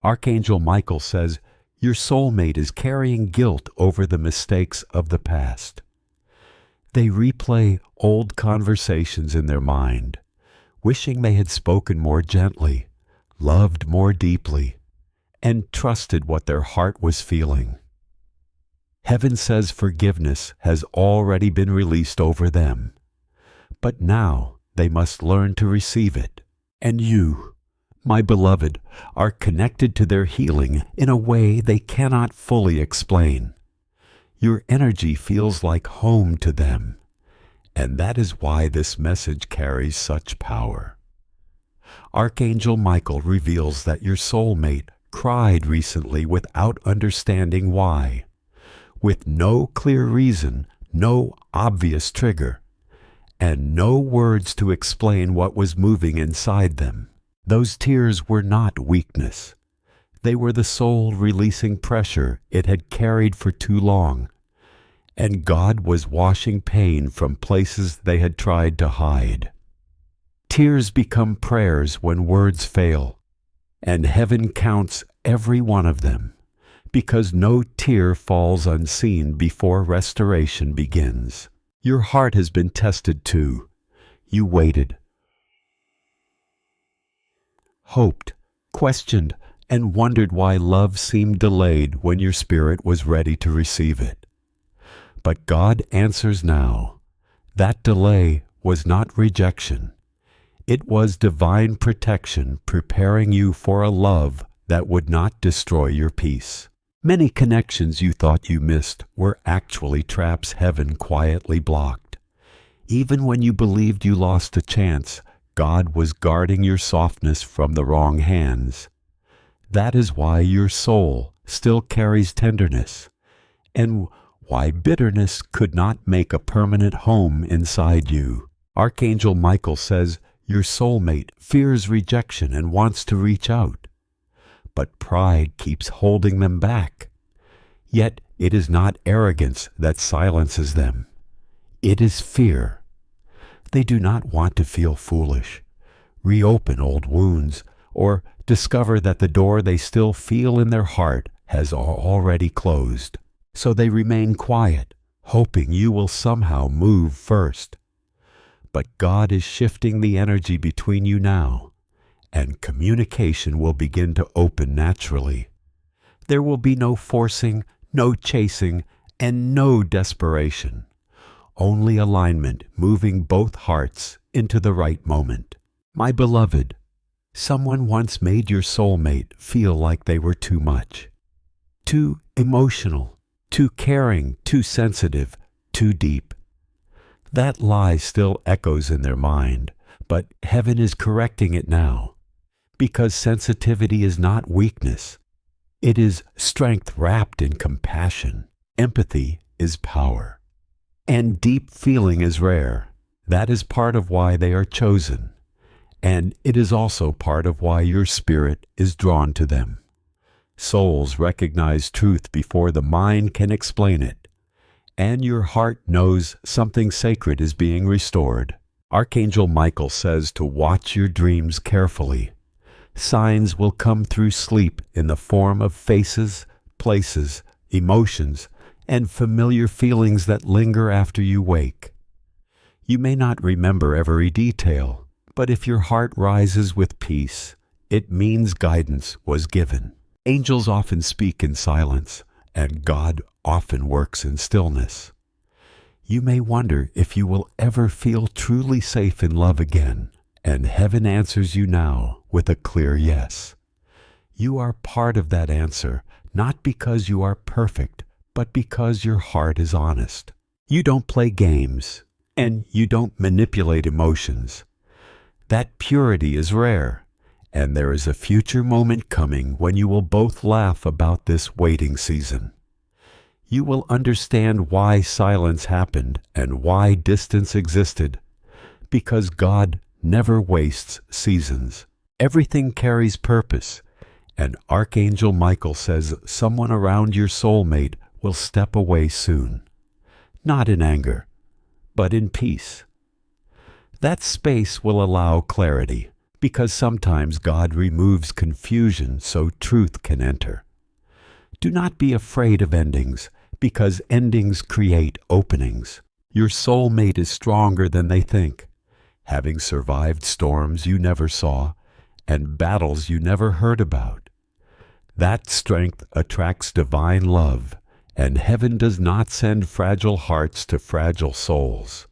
Archangel Michael says your soulmate is carrying guilt over the mistakes of the past. They replay old conversations in their mind, wishing they had spoken more gently, loved more deeply, and trusted what their heart was feeling. Heaven says forgiveness has already been released over them, but now they must learn to receive it. And you, my beloved, are connected to their healing in a way they cannot fully explain. Your energy feels like home to them, and that is why this message carries such power. Archangel Michael reveals that your soulmate cried recently without understanding why, with no clear reason, no obvious trigger, and no words to explain what was moving inside them. Those tears were not weakness. They were the soul releasing pressure it had carried for too long, and God was washing pain from places they had tried to hide. Tears become prayers when words fail, and heaven counts every one of them, because no tear falls unseen before restoration begins. Your heart has been tested too. You waited, hoped, questioned, and wondered why love seemed delayed when your spirit was ready to receive it. But God answers now. That delay was not rejection. It was divine protection preparing you for a love that would not destroy your peace. Many connections you thought you missed were actually traps heaven quietly blocked. Even when you believed you lost a chance, God was guarding your softness from the wrong hands. That is why your soul still carries tenderness, and why bitterness could not make a permanent home inside you. Archangel Michael says your soulmate fears rejection and wants to reach out, but pride keeps holding them back. Yet it is not arrogance that silences them. It is fear. They do not want to feel foolish, reopen old wounds, or discover that the door they still feel in their heart has already closed. So they remain quiet, hoping you will somehow move first. But God is shifting the energy between you now, and communication will begin to open naturally. There will be no forcing, no chasing, and no desperation. Only alignment moving both hearts into the right moment. My beloved, someone once made your soulmate feel like they were too much, too emotional, too caring, too sensitive, too deep. That lie still echoes in their mind, but heaven is correcting it now, because sensitivity is not weakness. It is strength wrapped in compassion. Empathy is power. And deep feeling is rare. That is part of why they are chosen. And it is also part of why your spirit is drawn to them. Souls recognize truth before the mind can explain it, and your heart knows something sacred is being restored. Archangel Michael says to watch your dreams carefully. Signs will come through sleep in the form of faces, places, emotions, and familiar feelings that linger after you wake. You may not remember every detail, but if your heart rises with peace, it means guidance was given. Angels often speak in silence, and God often works in stillness. You may wonder if you will ever feel truly safe in love again, and heaven answers you now with a clear yes. You are part of that answer, not because you are perfect, but because your heart is honest. You don't play games, and you don't manipulate emotions. That purity is rare, and there is a future moment coming when you will both laugh about this waiting season. You will understand why silence happened and why distance existed, because God never wastes seasons. Everything carries purpose, and Archangel Michael says someone around your soulmate will step away soon, not in anger, but in peace. That space will allow clarity, because sometimes God removes confusion so truth can enter. Do not be afraid of endings, because endings create openings. Your soulmate is stronger than they think, having survived storms you never saw and battles you never heard about. That strength attracts divine love, and heaven does not send fragile hearts to fragile souls.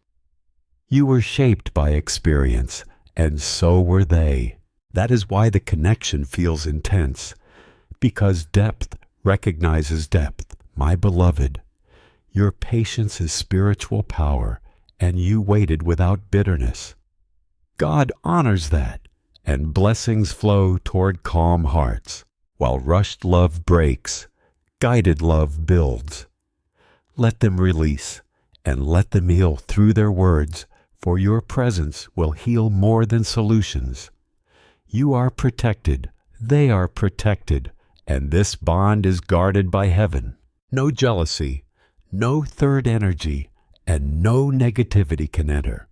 You were shaped by experience, and so were they. That is why the connection feels intense, because depth recognizes depth. My beloved, your patience is spiritual power, and you waited without bitterness. God honors that, and blessings flow toward calm hearts. While rushed love breaks, guided love builds. Let them release, and let them heal through their words, for your presence will heal more than solutions. You are protected, they are protected, and this bond is guarded by heaven. No jealousy, no third energy, and no negativity can enter.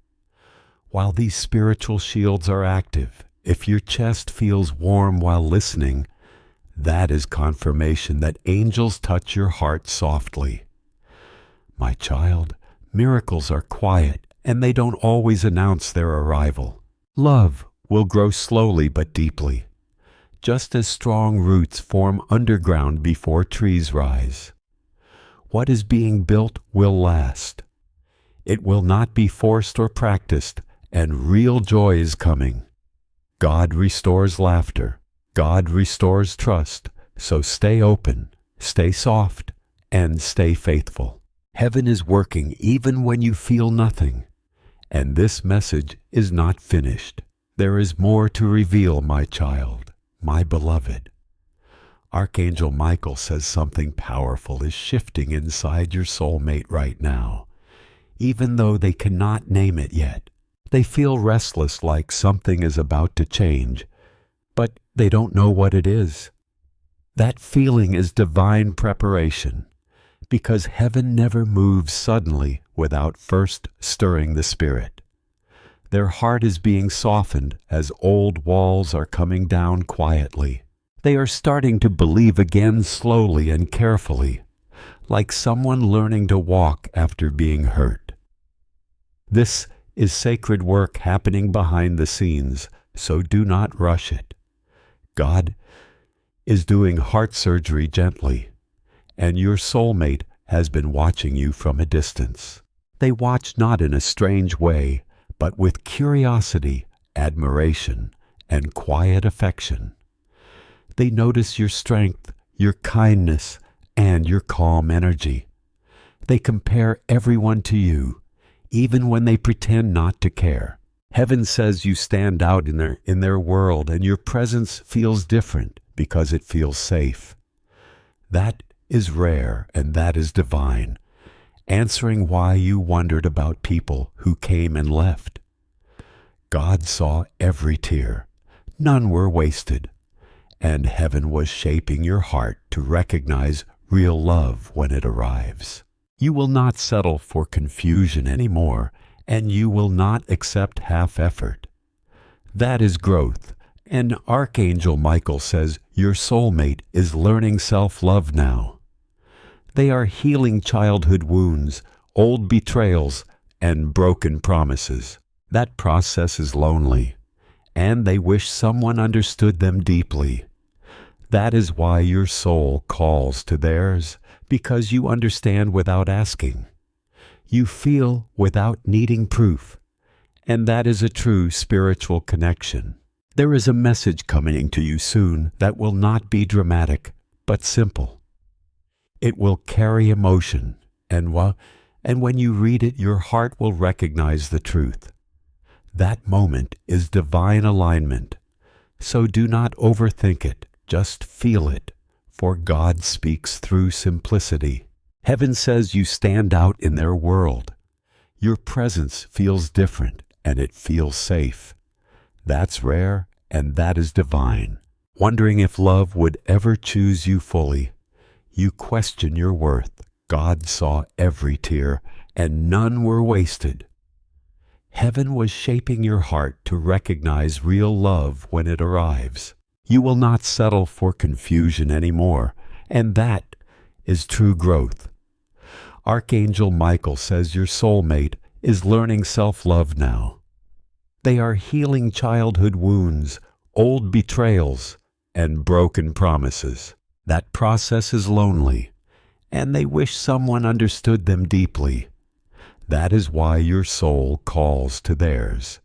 While these spiritual shields are active, if your chest feels warm while listening, that is confirmation that angels touch your heart softly. My child, miracles are quiet, and they don't always announce their arrival. Love will grow slowly but deeply, just as strong roots form underground before trees rise. What is being built will last. It will not be forced or practiced, and real joy is coming. God restores laughter. God restores trust, so stay open, stay soft, and stay faithful. Heaven is working even when you feel nothing, and this message is not finished. There is more to reveal, my child, my beloved. Archangel Michael says something powerful is shifting inside your soulmate right now, even though they cannot name it yet. They feel restless, like something is about to change, but they don't know what it is. That feeling is divine preparation, because heaven never moves suddenly without first stirring the spirit. Their heart is being softened as old walls are coming down quietly. They are starting to believe again slowly and carefully, like someone learning to walk after being hurt. This is sacred work happening behind the scenes, so do not rush it. God is doing heart surgery gently, and your soulmate has been watching you from a distance. They watch not in a strange way, but with curiosity, admiration, and quiet affection. They notice your strength, your kindness, and your calm energy. They compare everyone to you, even when they pretend not to care. Heaven says you stand out in their world, and your presence feels different because it feels safe. That is rare, and that is divine, answering why you wondered about people who came and left. God saw every tear. None were wasted, and heaven was shaping your heart to recognize real love when it arrives. You will not settle for confusion anymore, and you will not accept half effort. That is growth, and Archangel Michael says your soulmate is learning self-love now. They are healing childhood wounds, old betrayals, and broken promises. That process is lonely, and they wish someone understood them deeply. That is why your soul calls to theirs, because you understand without asking. You feel without needing proof, and that is a true spiritual connection. There is a message coming to you soon that will not be dramatic, but simple. It will carry emotion, and when you read it, your heart will recognize the truth. That moment is divine alignment, so do not overthink it, just feel it, for God speaks through simplicity. Heaven says you stand out in their world. Your presence feels different, and it feels safe. That's rare, and that is divine. Wondering if love would ever choose you fully. You question your worth. God saw every tear, and none were wasted. Heaven was shaping your heart to recognize real love when it arrives. You will not settle for confusion anymore, and that is true growth. Archangel Michael says your soulmate is learning self-love now. They are healing childhood wounds, old betrayals, and broken promises. That process is lonely, and they wish someone understood them deeply. That is why your soul calls to theirs.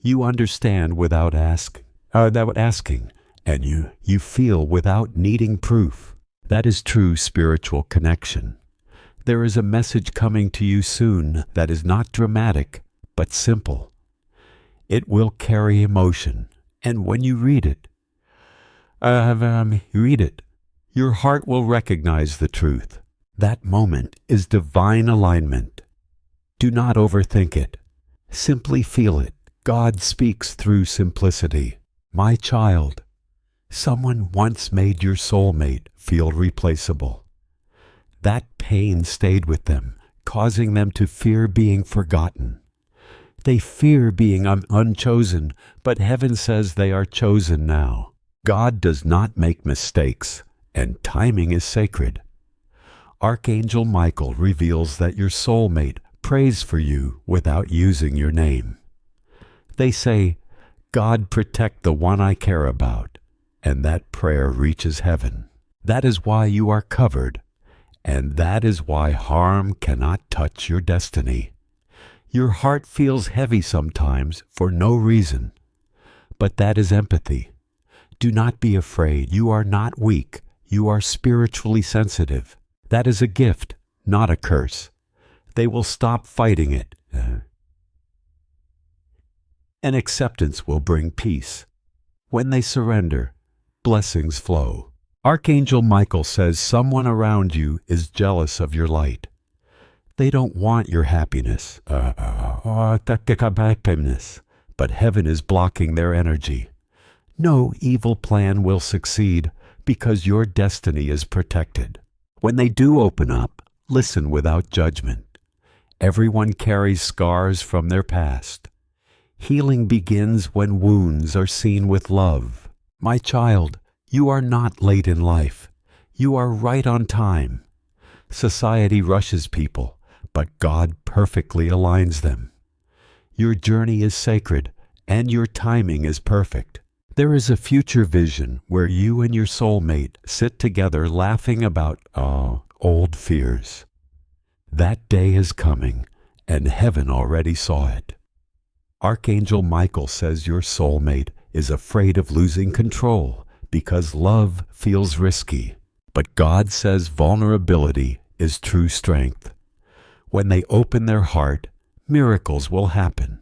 You understand without asking, and you feel without needing proof. That is true spiritual connection. There is a message coming to you soon that is not dramatic, but simple. It will carry emotion, and when you read it, your heart will recognize the truth. That moment is divine alignment. Do not overthink it. Simply feel it. God speaks through simplicity. My child, someone once made your soulmate feel replaceable. That pain stayed with them, causing them to fear being forgotten. They fear being unchosen, but heaven says they are chosen now. God does not make mistakes, and timing is sacred. Archangel Michael reveals that your soulmate prays for you without using your name. They say, God protect the one I care about, and that prayer reaches heaven. That is why you are covered, and that is why harm cannot touch your destiny. Your heart feels heavy sometimes for no reason, but that is empathy. Do not be afraid. You are not weak. You are spiritually sensitive. That is a gift, not a curse. They will stop fighting it. And acceptance will bring peace. When they surrender, blessings flow. Archangel Michael says someone around you is jealous of your light. They don't want your happiness, but heaven is blocking their energy. No evil plan will succeed because your destiny is protected. When they do open up, listen without judgment. Everyone carries scars from their past. Healing begins when wounds are seen with love. My child, you are not late in life. You are right on time. Society rushes people, but God perfectly aligns them. Your journey is sacred, and your timing is perfect. There is a future vision where you and your soulmate sit together laughing about old fears. That day is coming, and heaven already saw it. Archangel Michael says your soulmate is afraid of losing control because love feels risky. But God says vulnerability is true strength. When they open their heart, miracles will happen.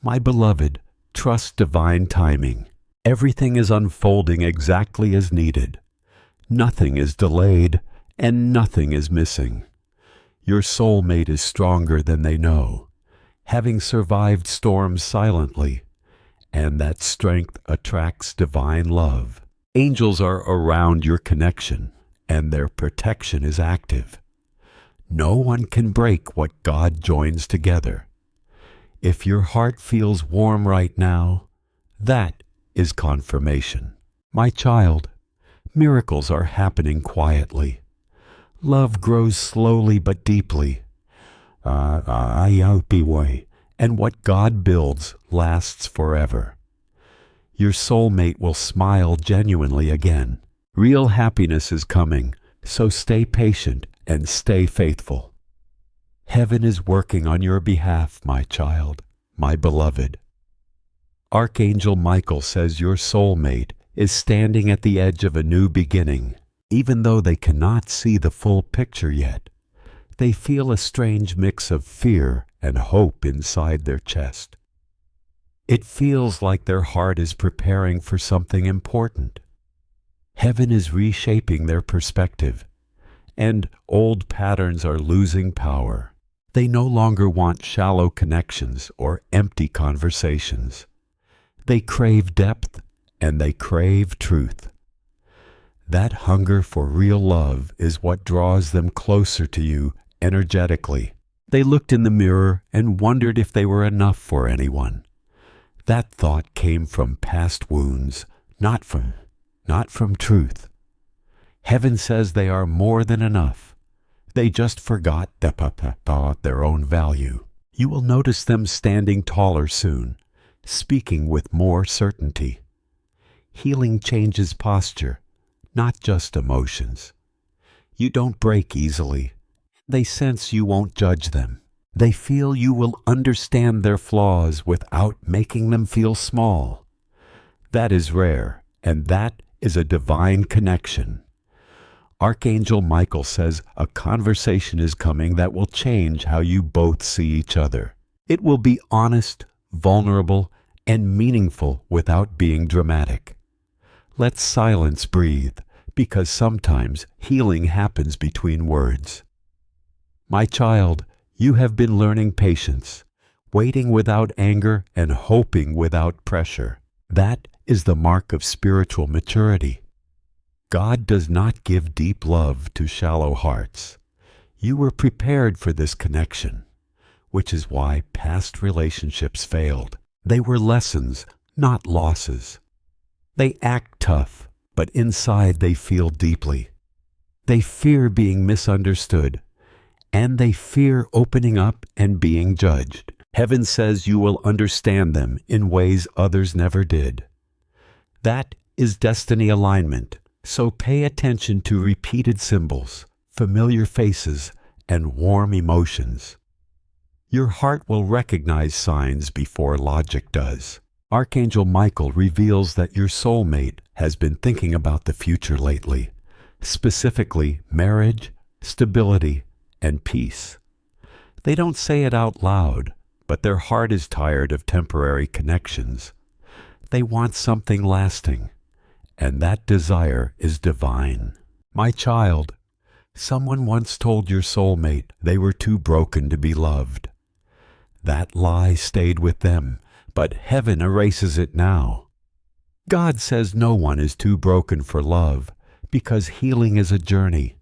My beloved, trust divine timing. Everything is unfolding exactly as needed. Nothing is delayed, and nothing is missing. Your soulmate is stronger than they know, having survived storms silently, and that strength attracts divine love. Angels are around your connection, and their protection is active. No one can break what God joins together. If your heart feels warm right now, that is confirmation. My child, miracles are happening quietly. Love grows slowly but deeply. And what God builds lasts forever. Your soulmate will smile genuinely again. Real happiness is coming, so stay patient and stay faithful. Heaven is working on your behalf, my child, my beloved. Archangel Michael says your soulmate is standing at the edge of a new beginning. Even though they cannot see the full picture yet, they feel a strange mix of fear and hope inside their chest. It feels like their heart is preparing for something important. Heaven is reshaping their perspective, and old patterns are losing power. They no longer want shallow connections or empty conversations. They crave depth, and they crave truth. That hunger for real love is what draws them closer to you energetically. They looked in the mirror and wondered if they were enough for anyone. That thought came from past wounds, not from truth. Heaven says they are more than enough. They just forgot their own value. You will notice them standing taller soon, speaking with more certainty. Healing changes posture, not just emotions. You don't break easily. They sense you won't judge them. They feel you will understand their flaws without making them feel small. That is rare, and that is a divine connection. Archangel Michael says a conversation is coming that will change how you both see each other. It will be honest, vulnerable, and meaningful without being dramatic. Let silence breathe, because sometimes healing happens between words. My child, you have been learning patience, waiting without anger and hoping without pressure. That is the mark of spiritual maturity. God does not give deep love to shallow hearts. You were prepared for this connection, which is why past relationships failed. They were lessons, not losses. They act tough, but inside they feel deeply. They fear being misunderstood, and they fear opening up and being judged. Heaven says you will understand them in ways others never did. That is destiny alignment, so pay attention to repeated symbols, familiar faces, and warm emotions. Your heart will recognize signs before logic does. Archangel Michael reveals that your soulmate has been thinking about the future lately, specifically marriage, stability, and peace. They don't say it out loud, but their heart is tired of temporary connections. They want something lasting, and that desire is divine. My child, someone once told your soulmate they were too broken to be loved. That lie stayed with them, but heaven erases it now. God says no one is too broken for love, because healing is a journey.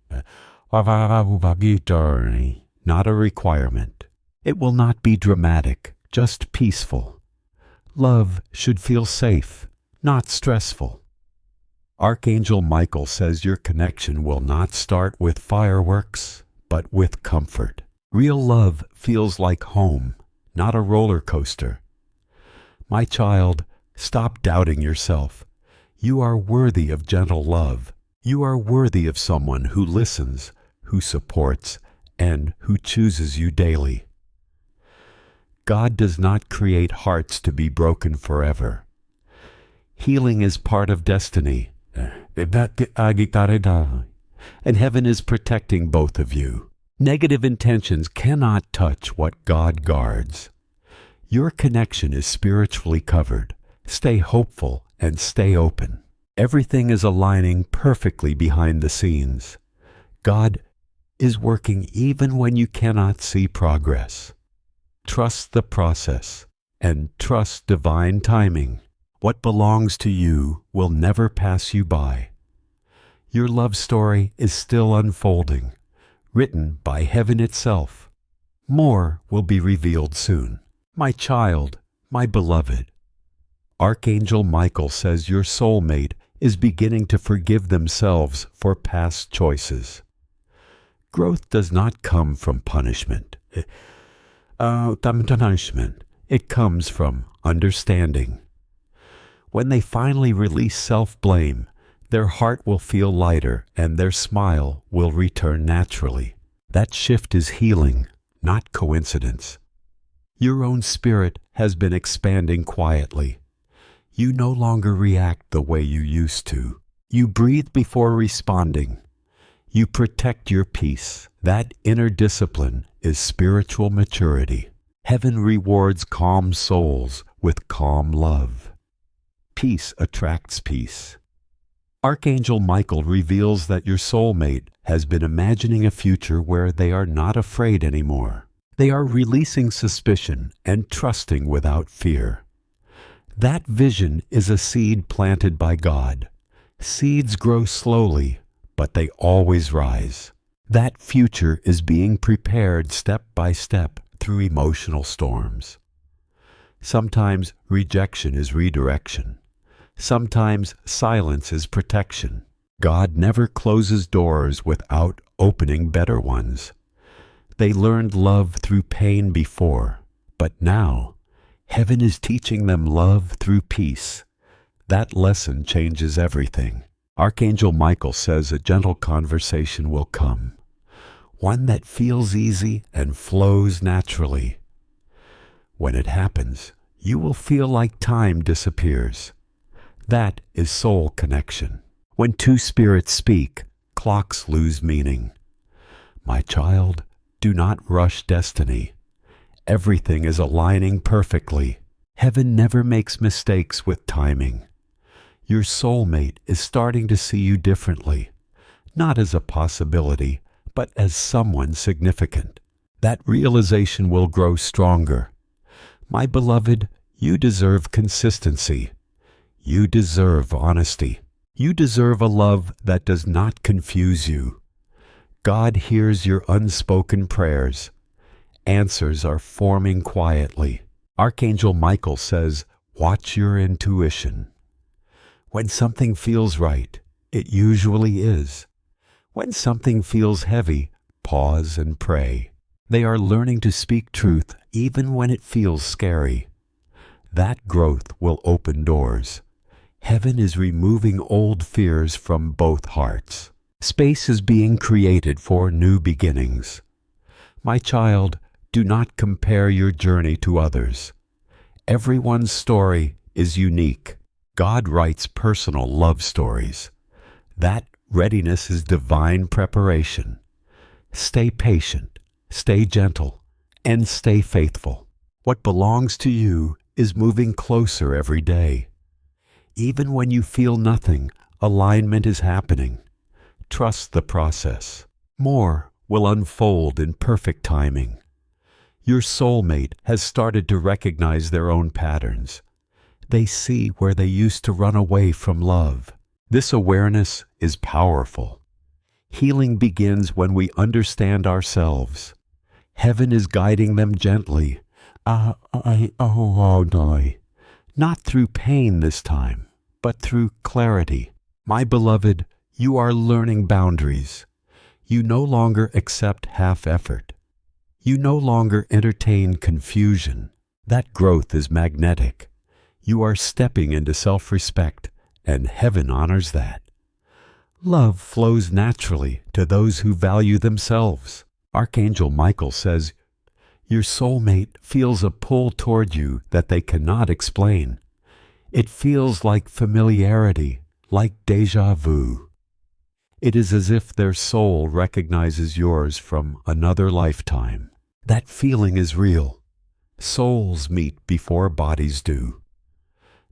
Not a requirement. It will not be dramatic, just peaceful. Love should feel safe, not stressful. Archangel Michael says your connection will not start with fireworks, but with comfort. Real love feels like home, not a roller coaster. My child, stop doubting yourself. You are worthy of gentle love. You are worthy of someone who listens, who supports, and who chooses you daily. God does not create hearts to be broken forever. Healing is part of destiny, and heaven is protecting both of you. Negative intentions cannot touch what God guards. Your connection is spiritually covered. Stay hopeful and stay open. Everything is aligning perfectly behind the scenes. God is working even when you cannot see progress. Trust the process and trust divine timing. What belongs to you will never pass you by. Your love story is still unfolding, written by heaven itself. More will be revealed soon. My child, my beloved, Archangel Michael says your soulmate is beginning to forgive themselves for past choices. Growth does not come from punishment. It comes from understanding. When they finally release self-blame, their heart will feel lighter and their smile will return naturally. That shift is healing, not coincidence. Your own spirit has been expanding quietly. You no longer react the way you used to. You breathe before responding. You protect your peace. That inner discipline is spiritual maturity. Heaven rewards calm souls with calm love. Peace attracts peace. Archangel Michael reveals that your soulmate has been imagining a future where they are not afraid anymore. They are releasing suspicion and trusting without fear. That vision is a seed planted by God. Seeds grow slowly, but they always rise. That future is being prepared step by step through emotional storms. Sometimes rejection is redirection. Sometimes silence is protection. God never closes doors without opening better ones. They learned love through pain before, but now heaven is teaching them love through peace. That lesson changes everything. Archangel Michael says a gentle conversation will come, one that feels easy and flows naturally. When it happens, you will feel like time disappears. That is soul connection. When two spirits speak, clocks lose meaning. My child, do not rush destiny. Everything is aligning perfectly. Heaven never makes mistakes with timing. Your soulmate is starting to see you differently, not as a possibility, but as someone significant. That realization will grow stronger. My beloved, you deserve consistency. You deserve honesty. You deserve a love that does not confuse you. God hears your unspoken prayers. Answers are forming quietly. Archangel Michael says, watch your intuition. When something feels right, it usually is. When something feels heavy, pause and pray. They are learning to speak truth even when it feels scary. That growth will open doors. Heaven is removing old fears from both hearts. Space is being created for new beginnings. My child, do not compare your journey to others. Everyone's story is unique. God writes personal love stories. That readiness is divine preparation. Stay patient, stay gentle, and stay faithful. What belongs to you is moving closer every day. Even when you feel nothing, alignment is happening. Trust the process. More will unfold in perfect timing. Your soulmate has started to recognize their own patterns. They see where they used to run away from love. This awareness is powerful. Healing begins when we understand ourselves. Heaven is guiding them gently. Not through pain this time, but through clarity. My beloved, you are learning boundaries. You no longer accept half effort. You no longer entertain confusion. That growth is magnetic. You are stepping into self-respect, and heaven honors that. Love flows naturally to those who value themselves. Archangel Michael says, your soulmate feels a pull toward you that they cannot explain. It feels like familiarity, like déjà vu. It is as if their soul recognizes yours from another lifetime. That feeling is real. Souls meet before bodies do.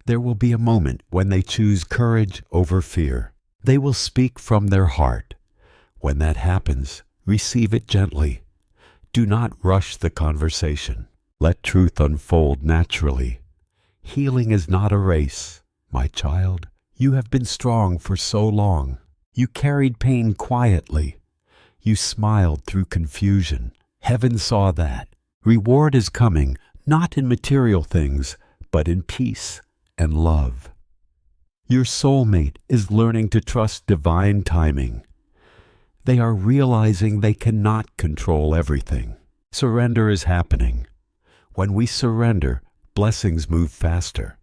There will be a moment when they choose courage over fear. They will speak from their heart. When that happens, receive it gently. Do not rush the conversation. Let truth unfold naturally. Healing is not a race. My child, you have been strong for so long. You carried pain quietly. You smiled through confusion. Heaven saw that. Reward is coming, not in material things, but in peace and love. Your soulmate is learning to trust divine timing. They are realizing they cannot control everything. Surrender is happening. When we surrender, blessings move faster.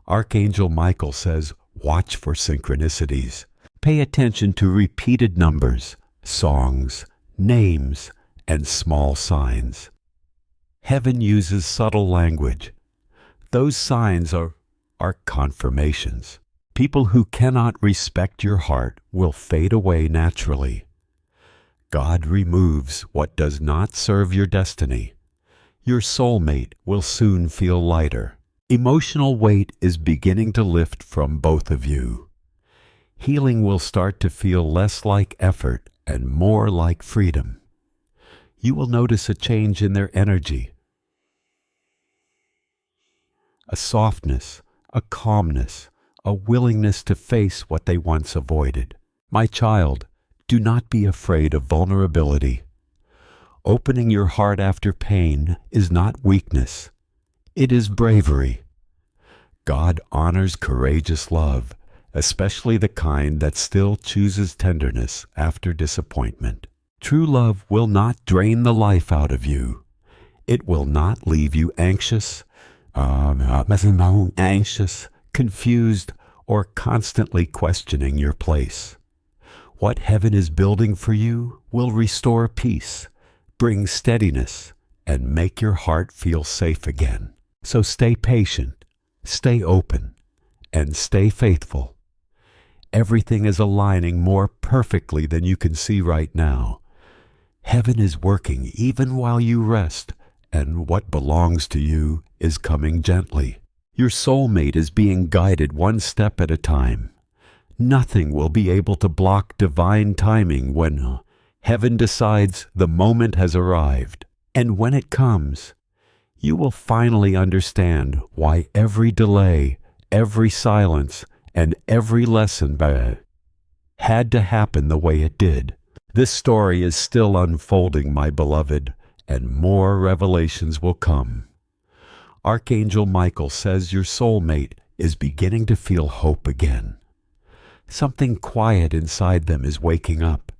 Archangel Michael says, watch for synchronicities. Pay attention to repeated numbers, songs, names, and small signs. Heaven uses subtle language. Those signs are confirmations. People who cannot respect your heart will fade away naturally. God removes what does not serve your destiny. Your soulmate will soon feel lighter. Emotional weight is beginning to lift from both of you. Healing will start to feel less like effort and more like freedom. You will notice a change in their energy. A softness, a calmness, a willingness to face what they once avoided. My child, Do not be afraid of vulnerability. Opening your heart after pain is not weakness. It is bravery. God honors courageous love, especially the kind that still chooses tenderness after disappointment. True love will not drain the life out of you. It will not leave you anxious, confused, or constantly questioning your place. What heaven is building for you will restore peace, bring steadiness, and make your heart feel safe again. So stay patient, stay open, and stay faithful. Everything is aligning more perfectly than you can see right now. Heaven is working even while you rest, and what belongs to you is coming gently. Your soulmate is being guided one step at a time. Nothing will be able to block divine timing when heaven decides the moment has arrived. And when it comes, you will finally understand why every delay, every silence, and every lesson had to happen the way it did. This story is still unfolding, my beloved, and more revelations will come. Archangel Michael says your soulmate is beginning to feel hope again. Something quiet inside them is waking up,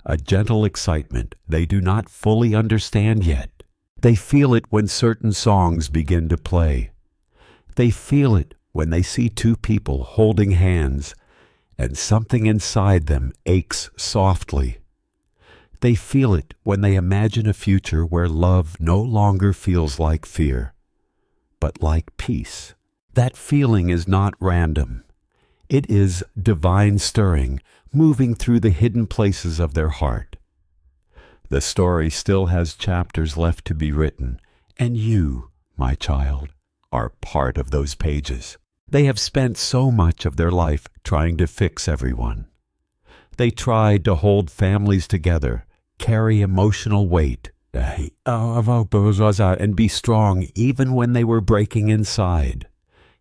a gentle excitement they do not fully understand yet. They feel it when certain songs begin to play. They feel it when they see two people holding hands, and something inside them aches softly. They feel it when they imagine a future where love no longer feels like fear, but like peace. That feeling is not random. It is divine stirring, moving through the hidden places of their heart. The story still has chapters left to be written, and you, my child, are part of those pages. They have spent so much of their life trying to fix everyone. They tried to hold families together, carry emotional weight, and be strong even when they were breaking inside.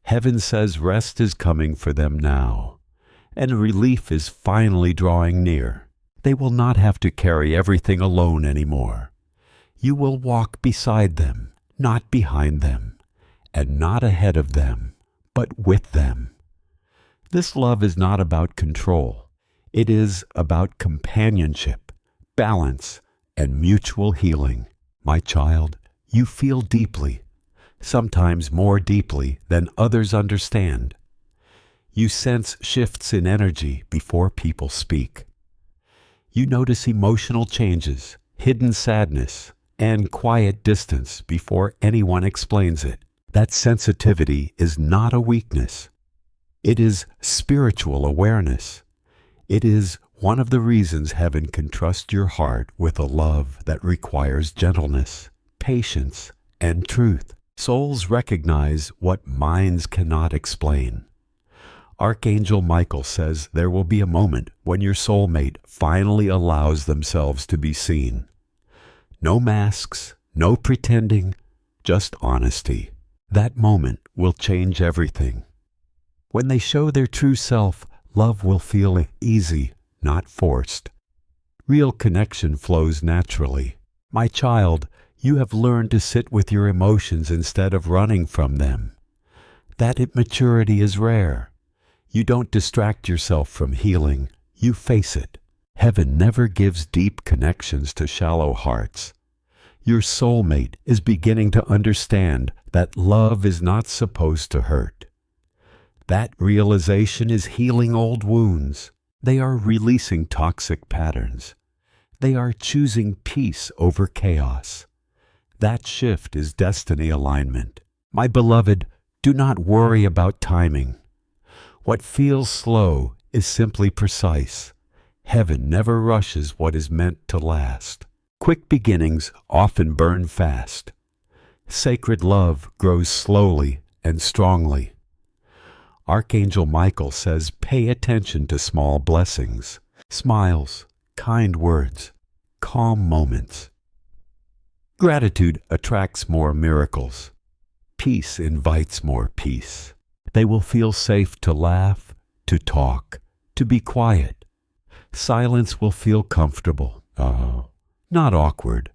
Heaven says rest is coming for them now, and relief is finally drawing near. They will not have to carry everything alone anymore. You will walk beside them, not behind them, and not ahead of them, but with them. This love is not about control. It is about companionship, balance, and mutual healing. My child, you feel deeply, sometimes more deeply than others understand. You sense shifts in energy before people speak. You notice emotional changes, hidden sadness, and quiet distance before anyone explains it. That sensitivity is not a weakness. It is spiritual awareness. It is one of the reasons heaven can trust your heart with a love that requires gentleness, patience, and truth. Souls recognize what minds cannot explain. Archangel Michael says there will be a moment when your soulmate finally allows themselves to be seen. No masks, no pretending, just honesty. That moment will change everything. When they show their true self, love will feel easy, not forced. Real connection flows naturally. My child, you have learned to sit with your emotions instead of running from them. That immaturity is rare. You don't distract yourself from healing, you face it. Heaven never gives deep connections to shallow hearts. Your soulmate is beginning to understand that love is not supposed to hurt. That realization is healing old wounds. They are releasing toxic patterns. They are choosing peace over chaos. That shift is destiny alignment. My beloved, do not worry about timing. What feels slow is simply precise. Heaven never rushes what is meant to last. Quick beginnings often burn fast. Sacred love grows slowly and strongly. Archangel Michael says pay attention to small blessings, smiles, kind words, calm moments. Gratitude attracts more miracles. Peace invites more peace. They will feel safe to laugh, to talk, to be quiet. Silence will feel comfortable, not awkward.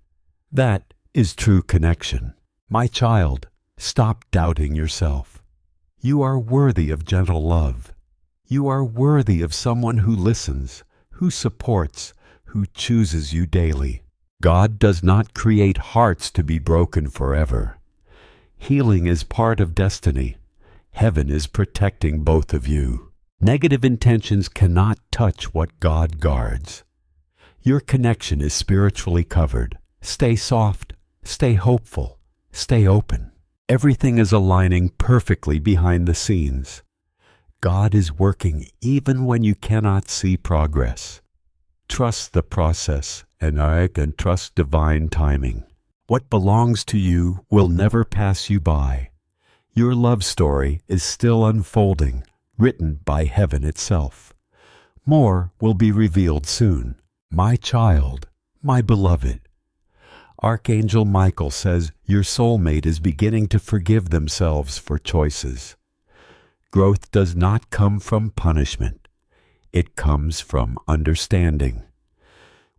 That is true connection. My child, stop doubting yourself. You are worthy of gentle love. You are worthy of someone who listens, who supports, who chooses you daily. God does not create hearts to be broken forever. Healing is part of destiny. Heaven is protecting both of you. Negative intentions cannot touch what God guards. Your connection is spiritually covered. Stay soft, stay hopeful, stay open. Everything is aligning perfectly behind the scenes. God is working even when you cannot see progress. Trust the process, and I can trust divine timing. What belongs to you will never pass you by. Your love story is still unfolding, written by heaven itself. More will be revealed soon. My child, my beloved. Archangel Michael says your soulmate is beginning to forgive themselves for choices. Growth does not come from punishment. It comes from understanding.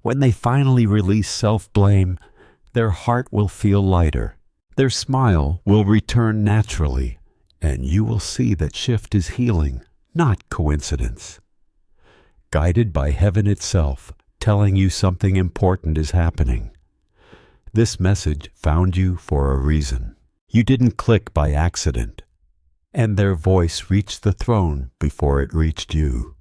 When they finally release self-blame, their heart will feel lighter. Their smile will return naturally, and you will see that shift is healing, not coincidence. Guided by heaven itself, telling you something important is happening. This message found you for a reason. You didn't click by accident, and their voice reached the throne before it reached you.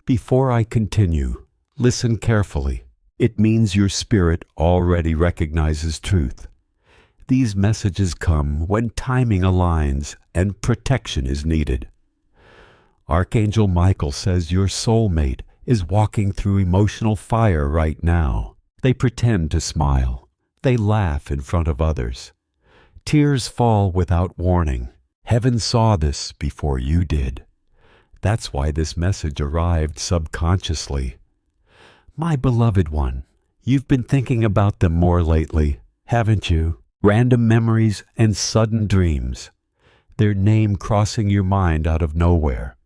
Before I continue, listen carefully. It means your spirit already recognizes truth. These messages come when timing aligns and protection is needed. Archangel Michael says your soulmate is walking through emotional fire right now. They pretend to smile. They laugh in front of others. Tears fall without warning. Heaven saw this before you did. That's why this message arrived subconsciously. My beloved one, you've been thinking about them more lately, haven't you? Random memories and sudden dreams. Their name crossing your mind out of nowhere.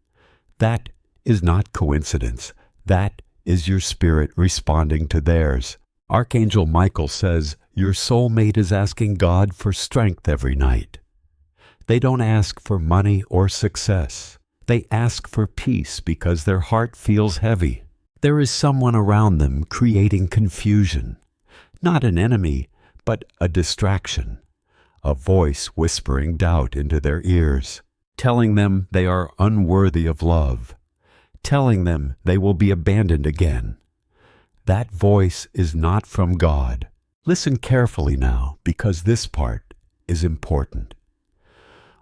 That is not coincidence. That is your spirit responding to theirs. Archangel Michael says your soulmate is asking God for strength every night. They don't ask for money or success. They ask for peace because their heart feels heavy. There is someone around them creating confusion. Not an enemy, but a distraction. A voice whispering doubt into their ears, telling them they are unworthy of love, telling them they will be abandoned again. That voice is not from God. Listen carefully now, because this part is important.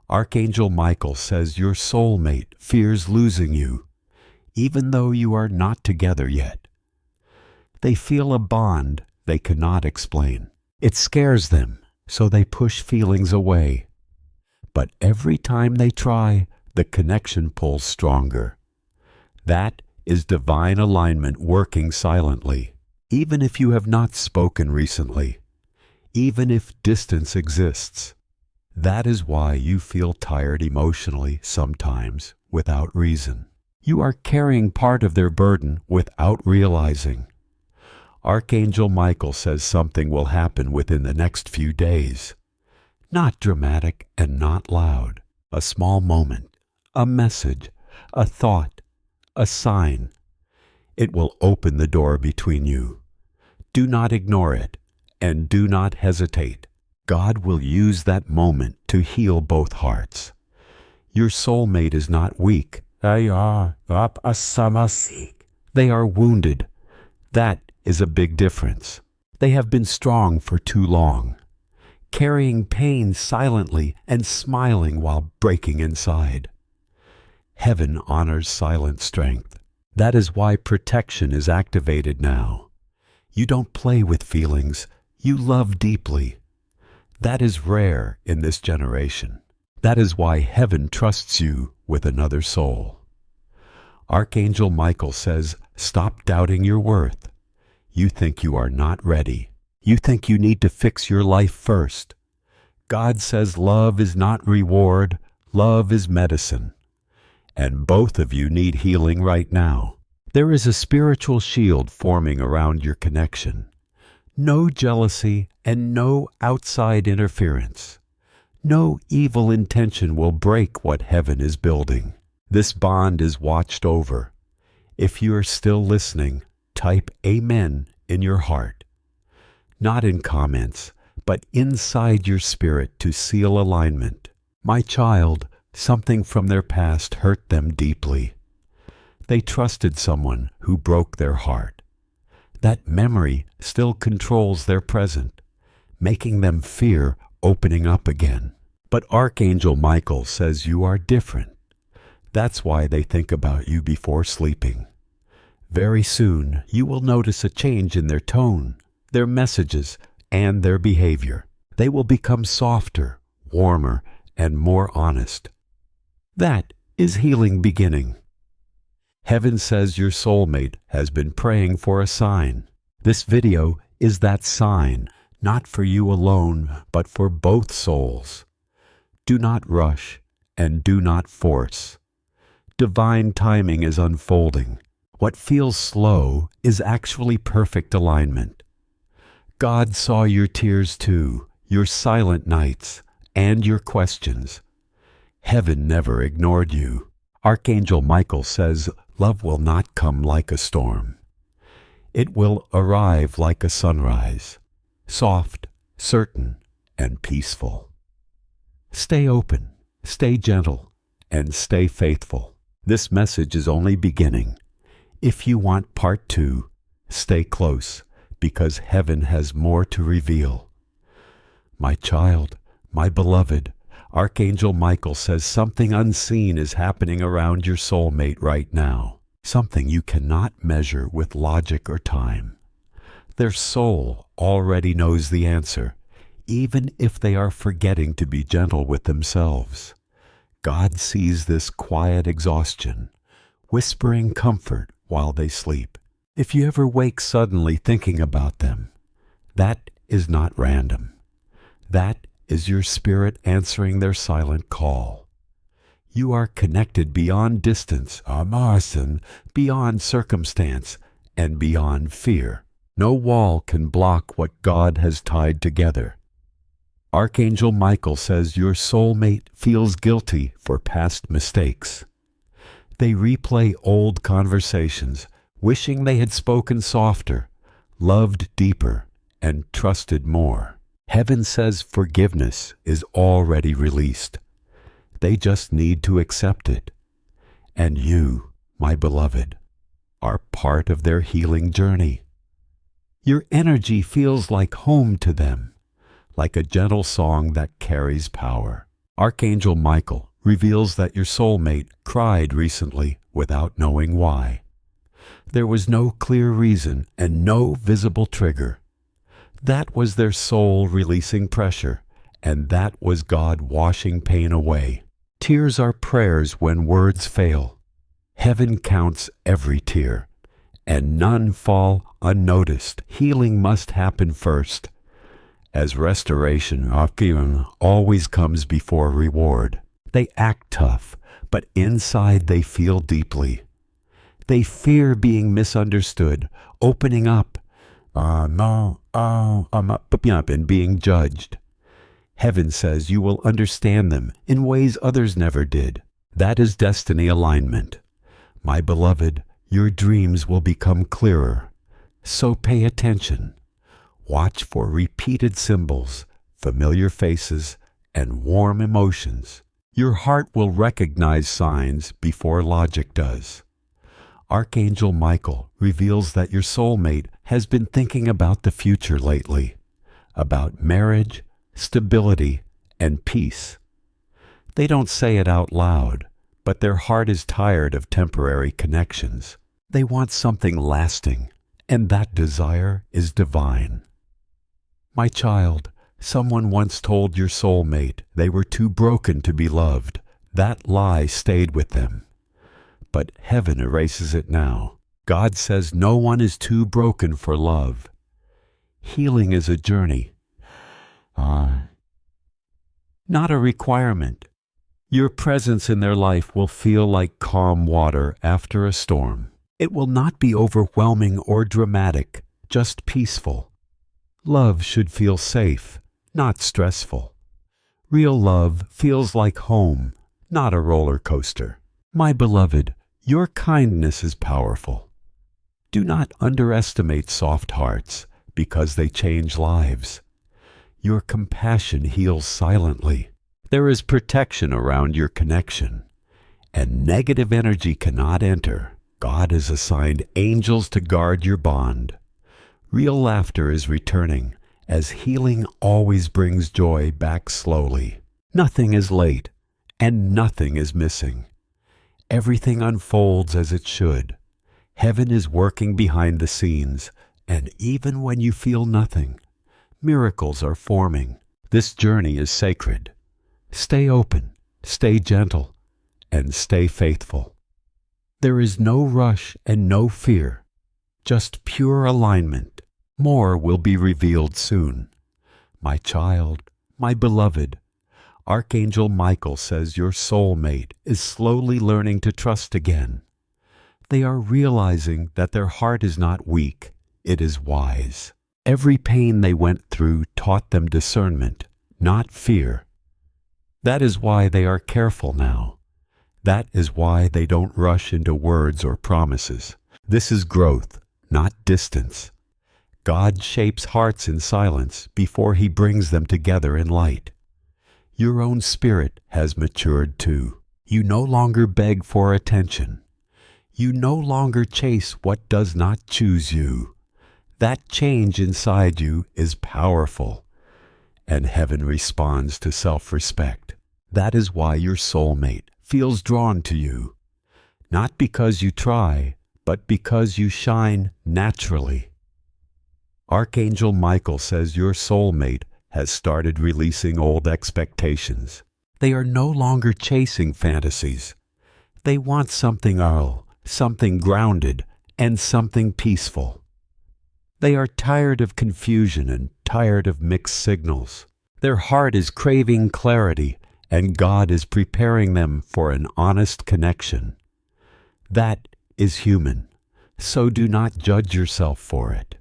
Archangel Michael says your soulmate fears losing you, even though you are not together yet. They feel a bond they cannot explain. It scares them, so they push feelings away. But every time they try, the connection pulls stronger. That is divine alignment working silently, even if you have not spoken recently, even if distance exists. That is why you feel tired emotionally sometimes without reason. You are carrying part of their burden without realizing. Archangel Michael says something will happen within the next few days. Not dramatic and not loud. A small moment, a message, a thought, a sign. It will open the door between you. Do not ignore it, and do not hesitate. God will use that moment to heal both hearts. Your soulmate is not weak. They are wounded. That is a big difference. They have been strong for too long, carrying pain silently and smiling while breaking inside. Heaven honors silent strength. That is why protection is activated now. You don't play with feelings. You love deeply. That is rare in this generation. That is why heaven trusts you with another soul. Archangel Michael says, stop doubting your worth. You think you are not ready. You think you need to fix your life first. God says love is not reward, love is medicine. And both of you need healing right now. There is a spiritual shield forming around your connection. No jealousy and no outside interference. No evil intention will break what heaven is building. This bond is watched over. If you are still listening, type Amen in your heart. Not in comments, but inside your spirit to seal alignment. My child, something from their past hurt them deeply. They trusted someone who broke their heart. That memory still controls their present, making them fear opening up again. But Archangel Michael says you are different. That's why they think about you before sleeping. Very soon, you will notice a change in their tone, their messages, and their behavior. They will become softer, warmer, and more honest. That is healing beginning. Heaven says your soulmate has been praying for a sign. This video is that sign, not for you alone, but for both souls. Do not rush and do not force. Divine timing is unfolding. What feels slow is actually perfect alignment. God saw your tears too, your silent nights, and your questions. Heaven never ignored you. Archangel Michael says love will not come like a storm. It will arrive like a sunrise, soft, certain, and peaceful. Stay open, stay gentle, and stay faithful. This message is only beginning. If you want part 2, stay close, because heaven has more to reveal. My child, my beloved, Archangel Michael says something unseen is happening around your soulmate right now, something you cannot measure with logic or time. Their soul already knows the answer, even if they are forgetting to be gentle with themselves. God sees this quiet exhaustion, whispering comfort while they sleep. If you ever wake suddenly thinking about them, that is not random. That is your spirit answering their silent call. You are connected beyond distance, beyond circumstance, and beyond fear. No wall can block what God has tied together. Archangel Michael says your soulmate feels guilty for past mistakes. They replay old conversations, wishing they had spoken softer, loved deeper, and trusted more. Heaven says forgiveness is already released. They just need to accept it. And you, my beloved, are part of their healing journey. Your energy feels like home to them, like a gentle song that carries power. Archangel Michael reveals that your soulmate cried recently without knowing why. There was no clear reason and no visible trigger. That was their soul releasing pressure, and that was God washing pain away. Tears are prayers when words fail. Heaven counts every tear, and none fall unnoticed. Healing must happen first, as restoration always comes before reward. They act tough, but inside they feel deeply. They fear being misunderstood, opening up, and being judged. Heaven says you will understand them in ways others never did. That is destiny alignment. My beloved, your dreams will become clearer. So pay attention. Watch for repeated symbols, familiar faces, and warm emotions. Your heart will recognize signs before logic does. Archangel Michael reveals that your soulmate has been thinking about the future lately, about marriage, stability, and peace. They don't say it out loud, but their heart is tired of temporary connections. They want something lasting, and that desire is divine. My child, someone once told your soulmate they were too broken to be loved. That lie stayed with them. But heaven erases it now. God says no one is too broken for love. Healing is a journey, not a requirement. Your presence in their life will feel like calm water after a storm. It will not be overwhelming or dramatic, just peaceful. Love should feel safe, not stressful. Real love feels like home, not a roller coaster. My beloved, your kindness is powerful. Do not underestimate soft hearts, because they change lives. Your compassion heals silently. There is protection around your connection, and negative energy cannot enter. God has assigned angels to guard your bond. Real laughter is returning, as healing always brings joy back slowly. Nothing is late, and nothing is missing. Everything unfolds as it should. Heaven is working behind the scenes, and even when you feel nothing, miracles are forming. This journey is sacred. Stay open, stay gentle, and stay faithful. There is no rush and no fear, just pure alignment. More will be revealed soon. My child, my beloved, Archangel Michael says your soulmate is slowly learning to trust again. They are realizing that their heart is not weak, it is wise. Every pain they went through taught them discernment, not fear. That is why they are careful now. That is why they don't rush into words or promises. This is growth, not distance. God shapes hearts in silence before He brings them together in light. Your own spirit has matured too. You no longer beg for attention. You no longer chase what does not choose you. That change inside you is powerful, and heaven responds to self-respect. That is why your soulmate feels drawn to you, not because you try, but because you shine naturally. Archangel Michael says your soulmate has started releasing old expectations. They are no longer chasing fantasies. They want something real, something grounded, and something peaceful. They are tired of confusion and tired of mixed signals. Their heart is craving clarity, and God is preparing them for an honest connection. That is human, so do not judge yourself for it.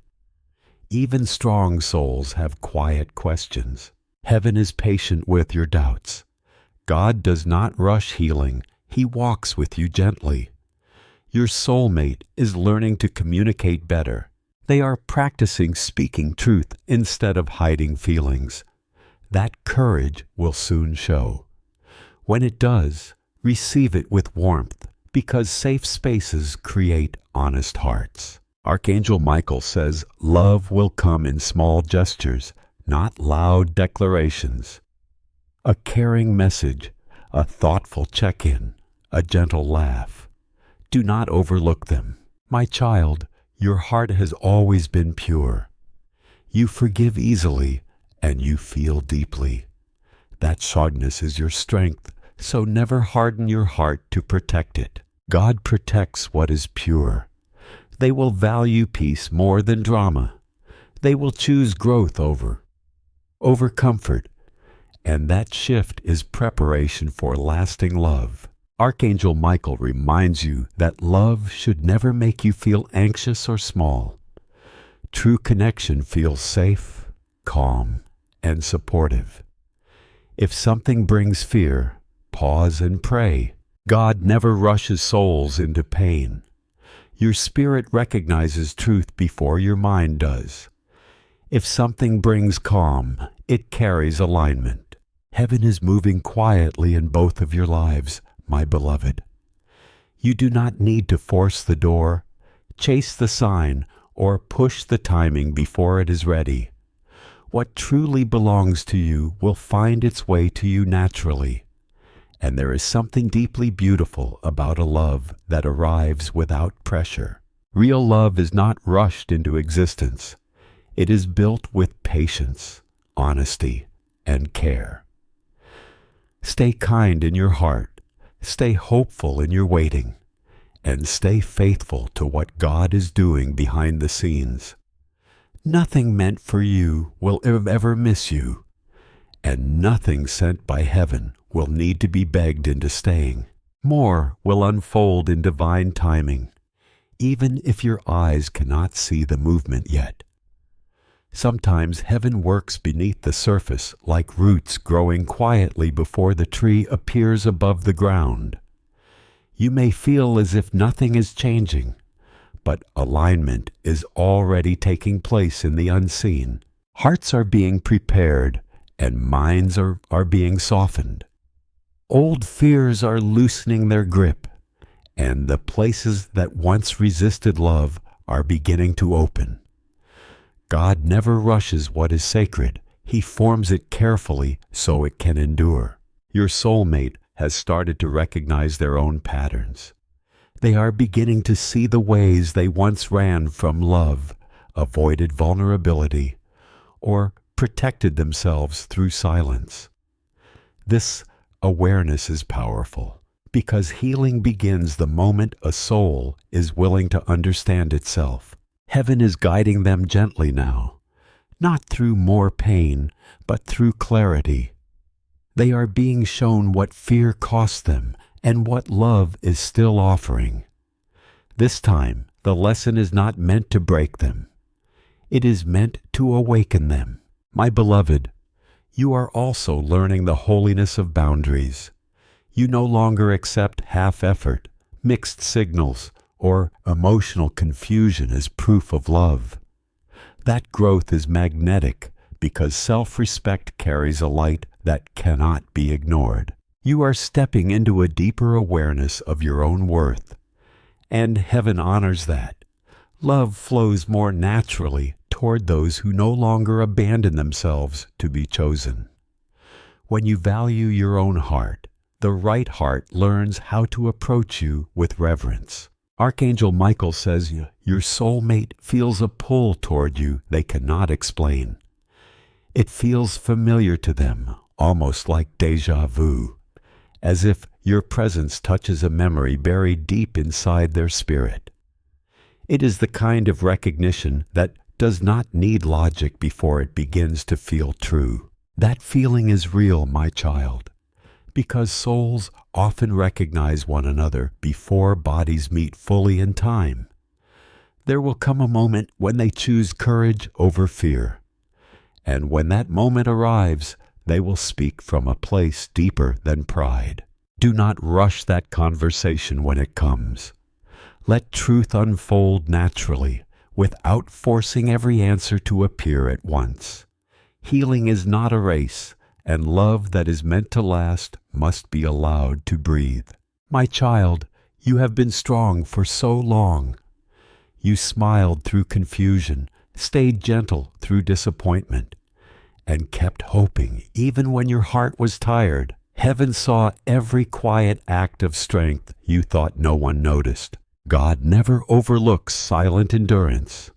Even strong souls have quiet questions. Heaven is patient with your doubts. God does not rush healing. He walks with you gently. Your soulmate is learning to communicate better. They are practicing speaking truth instead of hiding feelings. That courage will soon show. When it does, receive it with warmth, because safe spaces create honest hearts. Archangel Michael says love will come in small gestures, not loud declarations. A caring message, a thoughtful check-in, a gentle laugh. Do not overlook them. My child, your heart has always been pure. You forgive easily, and you feel deeply. That softness is your strength, so never harden your heart to protect it. God protects what is pure. They will value peace more than drama. They will choose growth over comfort, and that shift is preparation for lasting love. Archangel Michael reminds you that love should never make you feel anxious or small. True connection feels safe, calm, and supportive. If something brings fear, pause and pray. God never rushes souls into pain. Your spirit recognizes truth before your mind does. If something brings calm, it carries alignment. Heaven is moving quietly in both of your lives, my beloved. You do not need to force the door, chase the sign, or push the timing before it is ready. What truly belongs to you will find its way to you naturally. And there is something deeply beautiful about a love that arrives without pressure. Real love is not rushed into existence. It is built with patience, honesty, and care. Stay kind in your heart, stay hopeful in your waiting, and stay faithful to what God is doing behind the scenes. Nothing meant for you will ever miss you, and nothing sent by heaven will need to be begged into staying. More will unfold in divine timing. even if your eyes cannot see the movement yet. Sometimes heaven works beneath the surface like roots growing quietly before the tree appears above the ground. You may feel as if nothing is changing, but alignment is already taking place in the unseen. Hearts are being prepared, and minds are being softened. Old fears are loosening their grip, and the places that once resisted love are beginning to open. God never rushes what is sacred. He forms it carefully so it can endure. Your soulmate has started to recognize their own patterns. They are beginning to see the ways they once ran from love, avoided vulnerability, or protected themselves through silence. This awareness is powerful because healing begins the moment a soul is willing to understand itself. Heaven is guiding them gently now, not through more pain, but through clarity. They are being shown what fear cost them and what love is still offering. This time, the lesson is not meant to break them. It is meant to awaken them. My beloved, you are also learning the holiness of boundaries. You no longer accept half-effort, mixed signals, or emotional confusion as proof of love. That growth is magnetic because self-respect carries a light that cannot be ignored. You are stepping into a deeper awareness of your own worth, and heaven honors that. Love flows more naturally toward those who no longer abandon themselves to be chosen. When you value your own heart, the right heart learns how to approach you with reverence. Archangel Michael says your soulmate feels a pull toward you they cannot explain. It feels familiar to them, almost like déjà vu, as if your presence touches a memory buried deep inside their spirit. It is the kind of recognition that does not need logic before it begins to feel true. That feeling is real, my child, because souls often recognize one another before bodies meet fully in time. There will come a moment when they choose courage over fear, and when that moment arrives, they will speak from a place deeper than pride. Do not rush that conversation when it comes. Let truth unfold naturally, without forcing every answer to appear at once. Healing is not a race, and love that is meant to last must be allowed to breathe. My child, you have been strong for so long. You smiled through confusion, stayed gentle through disappointment, and kept hoping even when your heart was tired. Heaven saw every quiet act of strength you thought no one noticed. God never overlooks silent endurance.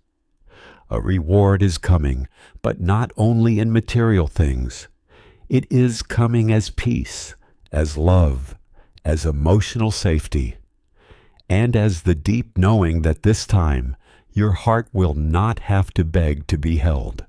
A reward is coming, but not only in material things. It is coming as peace, as love, as emotional safety, and as the deep knowing that this time your heart will not have to beg to be held.